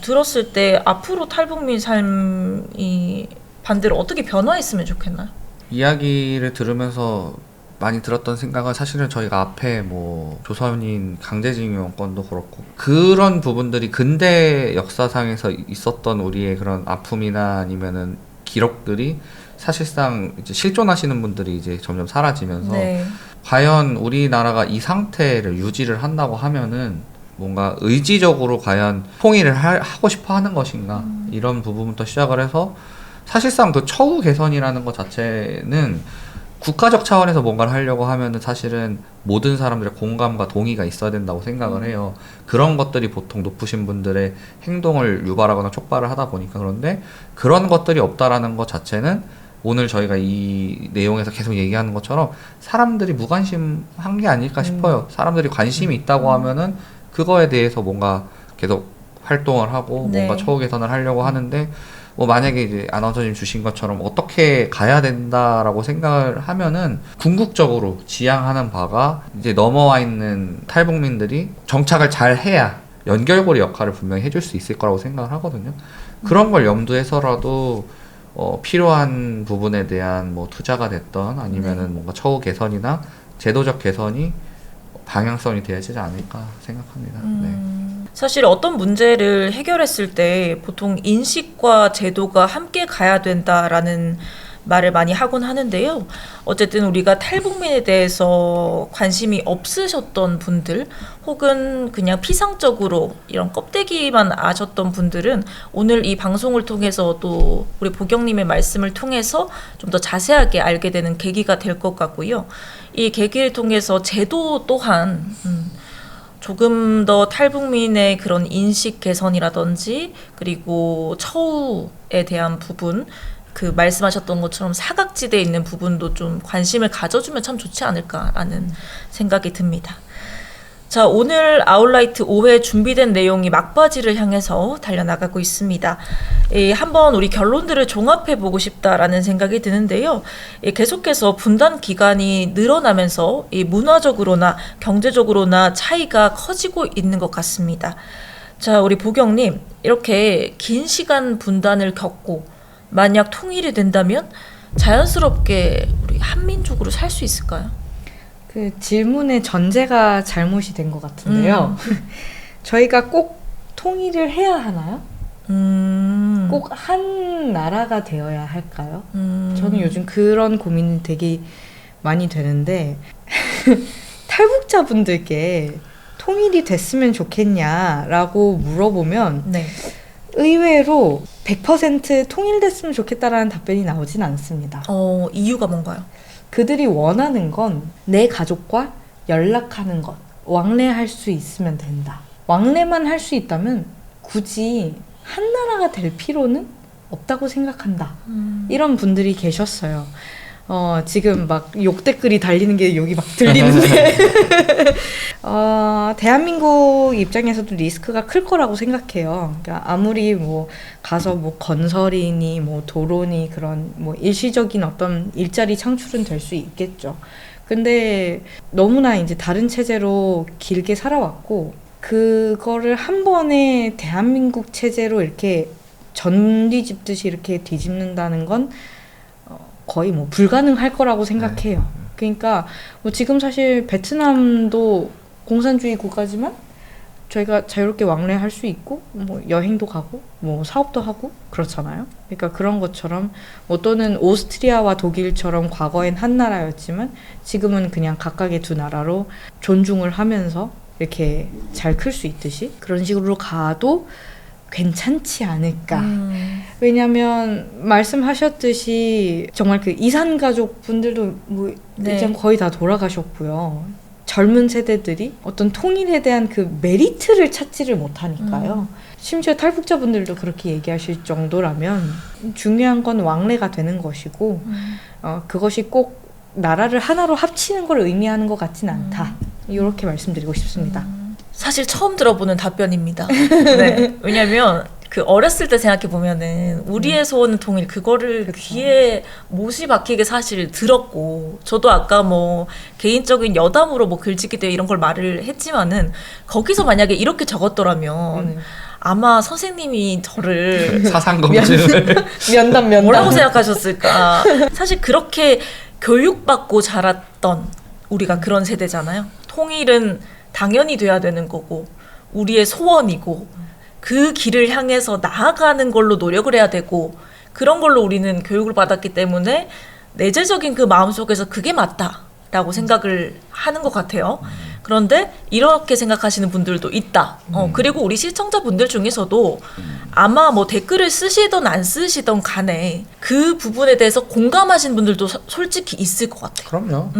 들었을 때 앞으로 탈북민 삶이 반대로 어떻게 변화했으면 좋겠나요? 이야기를 들으면서 많이 들었던 생각은, 사실은 저희가 앞에 뭐 조선인 강제징용 건도 그렇고 그런 부분들이 근대 역사상에서 있었던 우리의 그런 아픔이나 아니면은 기록들이 사실상 이제 실존하시는 분들이 이제 점점 사라지면서 네. 과연 우리나라가 이 상태를 유지를 한다고 하면은 뭔가 의지적으로 과연 통일을 하고 싶어 하는 것인가, 이런 부분부터 시작을 해서 사실상 그 처우 개선이라는 것 자체는 국가적 차원에서 뭔가를 하려고 하면은 사실은 모든 사람들의 공감과 동의가 있어야 된다고 생각을 해요. 그런 것들이 보통 높으신 분들의 행동을 유발하거나 촉발을 하다 보니까. 그런데 그런 것들이 없다라는 것 자체는 오늘 저희가 이 내용에서 계속 얘기하는 것처럼 사람들이 무관심한 게 아닐까 싶어요. 사람들이 관심이 있다고 하면은 그거에 대해서 뭔가 계속 활동을 하고 네. 뭔가 처우 개선을 하려고 하는데, 뭐 만약에 이제 아나운서님 주신 것처럼 어떻게 가야 된다라고 생각을 하면은 궁극적으로 지향하는 바가 이제 넘어와 있는 탈북민들이 정착을 잘 해야 연결고리 역할을 분명히 해줄 수 있을 거라고 생각을 하거든요. 그런 걸 염두해서라도 필요한 부분에 대한 뭐 투자가 됐던 아니면은 뭔가 처우 개선이나 제도적 개선이 방향성이 되어야지 않을까 생각합니다. 네. 사실 어떤 문제를 해결했을 때 보통 인식과 제도가 함께 가야 된다라는 말을 많이 하곤 하는데요. 어쨌든 우리가 탈북민에 대해서 관심이 없으셨던 분들 혹은 그냥 피상적으로 이런 껍데기만 아셨던 분들은 오늘 이 방송을 통해서 또 우리 보경님의 말씀을 통해서 좀 더 자세하게 알게 되는 계기가 될 것 같고요. 이 계기를 통해서 제도 또한 조금 더 탈북민의 그런 인식 개선이라든지 그리고 처우에 대한 부분 그 말씀하셨던 것처럼 사각지대에 있는 부분도 좀 관심을 가져주면 참 좋지 않을까라는 생각이 듭니다. 자, 오늘 아웃라이트 5회 준비된 내용이 막바지를 향해서 달려나가고 있습니다. 한번 우리 결론들을 종합해보고 싶다라는 생각이 드는데요. 계속해서 분단 기간이 늘어나면서 문화적으로나 경제적으로나 차이가 커지고 있는 것 같습니다. 자, 우리 보경님, 이렇게 긴 시간 분단을 겪고 만약 통일이 된다면 자연스럽게 우리 한민족으로 살 수 있을까요? 그 질문의 전제가 잘못이 된 것 같은데요. 저희가 꼭 통일을 해야 하나요? 꼭 한 나라가 되어야 할까요? 저는 요즘 그런 고민이 되게 많이 되는데 탈북자분들께 통일이 됐으면 좋겠냐라고 물어보면 네. 의외로 100% 통일됐으면 좋겠다라는 답변이 나오진 않습니다. 이유가 뭔가요? 그들이 원하는 건 내 가족과 연락하는 것, 왕래할 수 있으면 된다. 왕래만 할 수 있다면 굳이 한 나라가 될 필요는 없다고 생각한다. 이런 분들이 계셨어요. 지금 막 욕 댓글이 달리는 게 여기 막 들리는데 대한민국 입장에서도 리스크가 클 거라고 생각해요. 그러니까 아무리 뭐 가서 뭐 건설이니 뭐 도로니 그런 뭐 일시적인 어떤 일자리 창출은 될 수 있겠죠. 근데 너무나 이제 다른 체제로 길게 살아왔고 그거를 한 번에 대한민국 체제로 이렇게 전뒤집듯이 이렇게 뒤집는다는 건 거의 뭐 불가능할 거라고 생각해요. 그러니까 뭐 지금 사실 베트남도 공산주의 국가지만 저희가 자유롭게 왕래할 수 있고 뭐 여행도 가고 뭐 사업도 하고 그렇잖아요. 그러니까 그런 것처럼 뭐 또는 오스트리아와 독일처럼 과거엔 한 나라였지만 지금은 그냥 각각의 두 나라로 존중을 하면서 이렇게 잘 클 수 있듯이 그런 식으로 가도 괜찮지 않을까. 왜냐하면 말씀하셨듯이 정말 그 이산 가족 분들도 뭐 이제 거의 다 돌아가셨고요. 젊은 세대들이 어떤 통일에 대한 그 메리트를 찾지를 못하니까요. 심지어 탈북자분들도 그렇게 얘기하실 정도라면 중요한 건 왕래가 되는 것이고 그것이 꼭 나라를 하나로 합치는 걸 의미하는 것 같진 않다. 이렇게 말씀드리고 싶습니다. 사실 처음 들어보는 답변입니다. 네. 왜냐면 그 어렸을 때 생각해 보면은 우리의 소원은 통일 그거를 그쵸. 귀에 못이 박히게 사실 들었고 저도 아까 뭐 개인적인 여담으로 뭐 글짓기 대회 이런 걸 말을 했지만은 거기서 만약에 이렇게 적었더라면 아마 선생님이 저를 사상검증을 면담 뭐라고 생각하셨을까? 사실 그렇게 교육받고 자랐던 우리가 그런 세대잖아요. 통일은 당연히 돼야 되는 거고 우리의 소원이고 그 길을 향해서 나아가는 걸로 노력을 해야 되고 그런 걸로 우리는 교육을 받았기 때문에 내재적인 그 마음속에서 그게 맞다라고 생각을 하는 것 같아요. 그런데 이렇게 생각하시는 분들도 있다. 그리고 우리 시청자분들 중에서도 아마 뭐 댓글을 쓰시던 안 쓰시던 간에 그 부분에 대해서 공감하시는 분들도 솔직히 있을 것 같아요. 그럼요.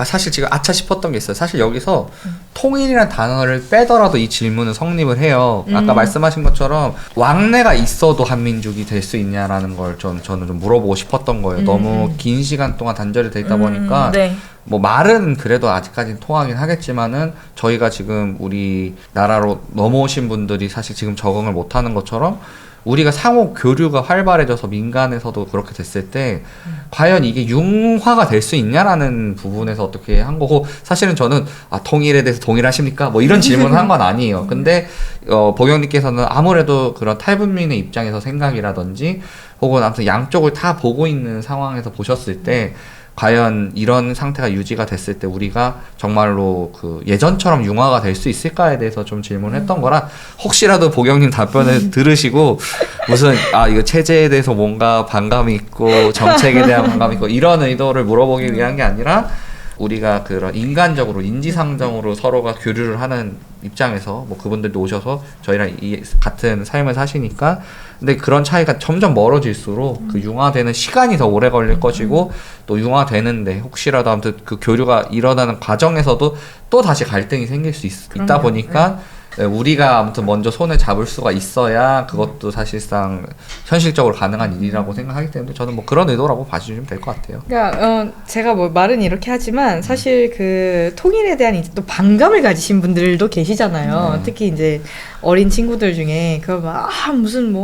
사실 지금 아차 싶었던 게 있어요. 사실 여기서 통일이라는 단어를 빼더라도 이 질문은 성립을 해요. 아까 말씀하신 것처럼 왕래가 있어도 한민족이 될 수 있냐라는 걸 저는 좀 물어보고 싶었던 거예요. 너무 긴 시간 동안 단절이 돼 있다 보니까 네. 뭐 말은 그래도 아직까지는 통하긴 하겠지만은 저희가 지금 우리나라로 넘어오신 분들이 사실 지금 적응을 못하는 것처럼 우리가 상호 교류가 활발해져서 민간에서도 그렇게 됐을 때 과연 이게 융화가 될 수 있냐라는 부분에서 어떻게 한 거고 사실은 저는 통일에 대해서 동일하십니까? 뭐 이런 질문을 한 건 아니에요. 근데 보경님께서는 아무래도 그런 탈북민의 입장에서 생각이라든지 혹은 아무튼 양쪽을 다 보고 있는 상황에서 보셨을 때 과연 이런 상태가 유지가 됐을 때 우리가 정말로 그 예전처럼 융화가 될 수 있을까에 대해서 좀 질문을 했던 거라 혹시라도 보경님 답변을 들으시고 무슨 이거 체제에 대해서 뭔가 반감이 있고 정책에 대한 반감이 있고 이런 의도를 물어보기 위한 게 아니라 우리가 그런 인간적으로 인지상정으로 서로가 교류를 하는 입장에서 뭐 그분들도 오셔서 저희랑 같은 삶을 사시니까 근데 그런 차이가 점점 멀어질수록 그 융화되는 시간이 더 오래 걸릴 것이고 또 융화되는데 혹시라도 아무튼 그 교류가 일어나는 과정에서도 또 다시 갈등이 생길 수 있다 보니까 우리가 아무튼 먼저 손을 잡을 수가 있어야 그것도 사실상 현실적으로 가능한 일이라고 생각하기 때문에 저는 뭐 그런 의도라고 봐주시면 될 것 같아요. 그러니까 제가 뭐 말은 이렇게 하지만 사실 그 통일에 대한 이제 또 반감을 가지신 분들도 계시잖아요. 특히 이제 어린 친구들 중에 그 막 무슨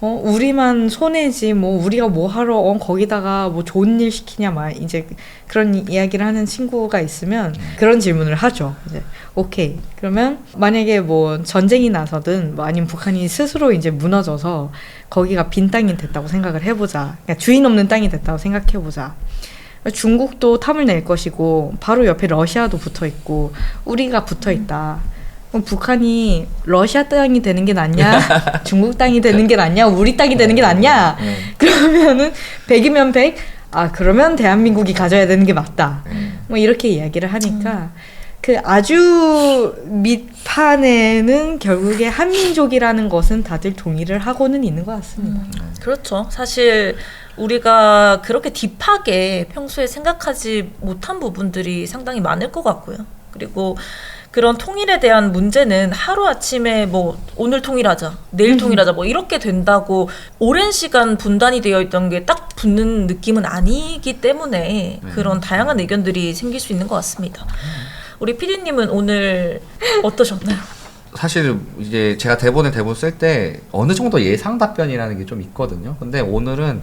우리만 손해지 뭐 우리가 뭐 하러 거기다가 뭐 좋은 일 시키냐 막 이제 그런 이야기를 하는 친구가 있으면 그런 질문을 하죠. 이제 오케이 그러면 만약에 뭐 전쟁이 나서든 뭐 아니면 북한이 스스로 이제 무너져서 거기가 빈 땅이 됐다고 생각을 해보자. 그러니까 주인 없는 땅이 됐다고 생각해보자. 중국도 탐을 낼 것이고 바로 옆에 러시아도 붙어 있고 우리가 붙어 있다. 그럼 북한이 러시아 땅이 되는 게 낫냐? 중국 땅이 되는 게 낫냐? 우리 땅이 되는 게 낫냐? 그러면은 100이면 100. 그러면 대한민국이 가져야 되는 게 맞다. 뭐 이렇게 이야기를 하니까 그 아주 밑판에는 결국에 한민족이라는 것은 다들 동의를 하고는 있는 것 같습니다. 그렇죠. 사실 우리가 그렇게 딥하게 평소에 생각하지 못한 부분들이 상당히 많을 것 같고요. 그리고 그런 통일에 대한 문제는 하루아침에 뭐 오늘 통일하자, 내일 통일하자 뭐 이렇게 된다고 오랜 시간 분단이 되어 있던 게 딱 붙는 느낌은 아니기 때문에 그런 다양한 의견들이 생길 수 있는 것 같습니다. 우리 PD님은 오늘 어떠셨나요? 사실 이제 제가 대본 쓸 때 어느 정도 예상 답변이라는 게 좀 있거든요. 근데 오늘은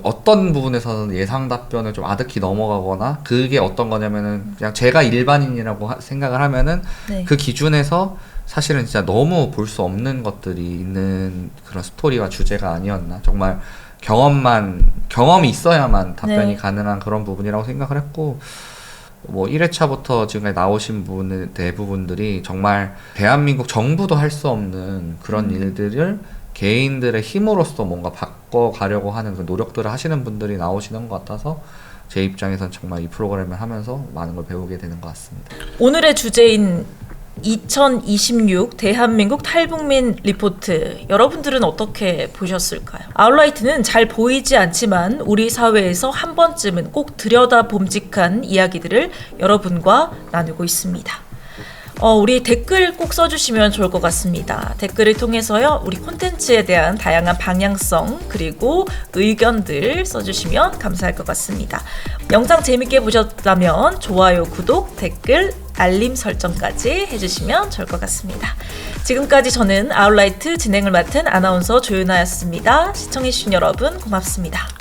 어떤 부분에서는 예상 답변을 좀 아득히 넘어가거나 그게 어떤 거냐면은 그냥 제가 일반인이라고 생각을 하면은 그 기준에서 사실은 진짜 너무 볼 수 없는 것들이 있는 그런 스토리와 주제가 아니었나. 정말 경험이 있어야만 답변이 가능한 그런 부분이라고 생각을 했고 뭐 1회차부터 지금까지 나오신 분의 대부분들이 정말 대한민국 정부도 할 수 없는 그런 일들을 개인들의 힘으로써 뭔가 바꿔가려고 하는 그 노력들을 하시는 분들이 나오시는 것 같아서 제 입장에선 정말 이 프로그램을 하면서 많은 걸 배우게 되는 것 같습니다. 오늘의 주제인 2026 대한민국 탈북민 리포트 여러분들은 어떻게 보셨을까요? 아웃라이트는 잘 보이지 않지만 우리 사회에서 한 번쯤은 꼭 들여다봄직한 이야기들을 여러분과 나누고 있습니다. 우리 댓글 꼭 써주시면 좋을 것 같습니다. 댓글을 통해서요 우리 콘텐츠에 대한 다양한 방향성 그리고 의견들 써주시면 감사할 것 같습니다. 영상 재밌게 보셨다면 좋아요, 구독, 댓글, 알림 설정까지 해주시면 좋을 것 같습니다. 지금까지 저는 아웃라이트 진행을 맡은 아나운서 조윤아였습니다. 시청해주신 여러분 고맙습니다.